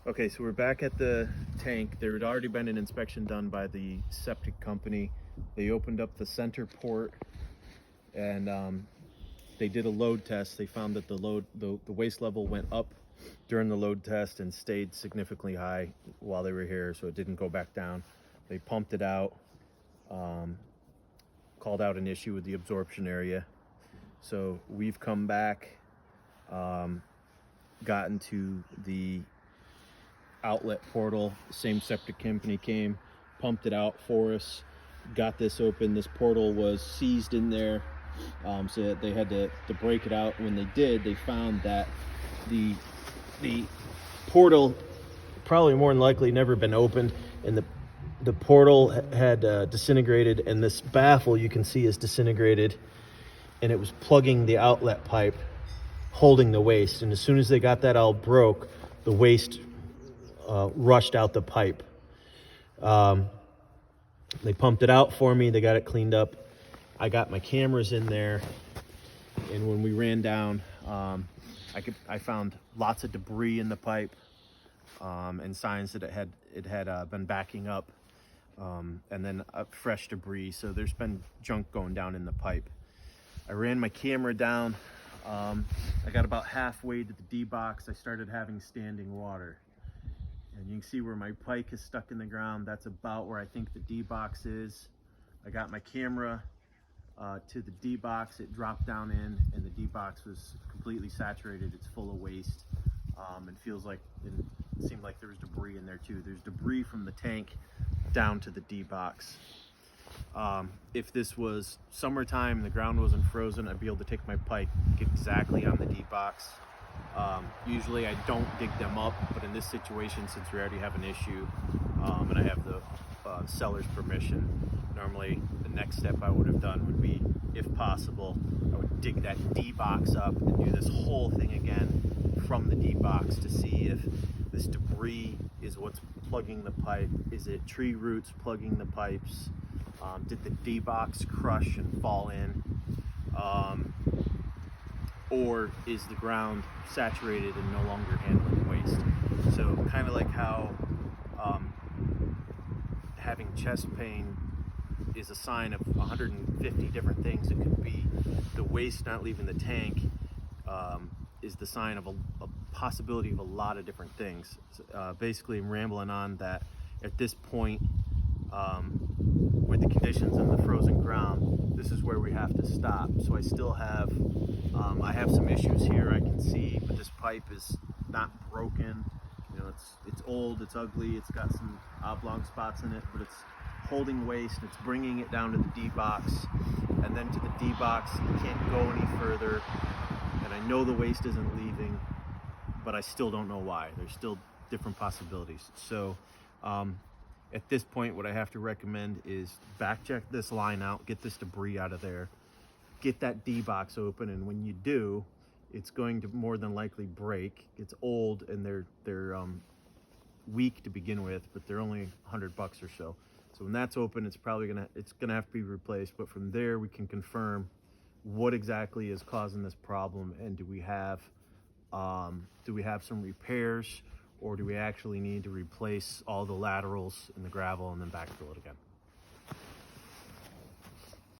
Okay, so we're back at the tank. There had already been an inspection done by the septic company. They opened up the center port and they did a load test. They found that the waste level went up during the load test and stayed significantly high while they were here, so it didn't go back down. They pumped it out, called out an issue with the absorption area. So we've come back, gotten to the outlet portal. Same septic company came, pumped it out for us, got this open. This portal was seized in there, so that they had to break it out. When they did, they found that the portal probably more than likely never been opened, and the portal had disintegrated, and this baffle you can see is disintegrated, and it was plugging the outlet pipe holding the waste. And as soon as they got that all broke, the waste rushed out the pipe. They pumped it out for me. They got it cleaned up. I got my cameras in there, and when we ran down, I found lots of debris in the pipe, and signs that it had been backing up, and then fresh debris. So there's been junk going down in the pipe. I ran my camera down. I got about halfway to the D box. I started having standing water. And you can see where my pike is stuck in the ground. That's about where I think the D box is. I got my camera to the D box. It dropped down in, and the D box was completely saturated. It's full of waste. It seemed like there was debris in there too. There's debris from the tank down to the D box. If this was summertime and the ground wasn't frozen, I'd be able to take my pike, get exactly on the D box. Usually I don't dig them up, but in this situation, since we already have an issue, and I have the seller's permission, normally the next step I would have done would be, if possible, I would dig that D box up and do this whole thing again from the D box to see if this debris is what's plugging the pipe. Is it tree roots plugging the pipes? Did the D box crush and fall in? Or is the ground saturated and no longer handling waste? So kind of like how having chest pain is a sign of 150 different things. It could be the waste not leaving the tank is the sign of a possibility of a lot of different things. Basically, I'm rambling on that at this point, with the conditions in the frozen ground, this is where we have to stop. So I still have, I have some issues here I can see, but this pipe is not broken. You know, it's old, it's ugly, it's got some oblong spots in it, but it's holding waste, and it's bringing it down to the D box, and then to the D box. It can't go any further, and I know the waste isn't leaving, but I still don't know why. There's still different possibilities. So at this point, what I have to recommend is back check this line out, get this debris out of there, get that D box open, and when you do, it's going to more than likely break. It's old, and they're weak to begin with, but they're only $100 or so. So when that's open, it's gonna have to be replaced. But from there, we can confirm what exactly is causing this problem, and do we have some repairs, or do we actually need to replace all the laterals and the gravel and then backfill it again?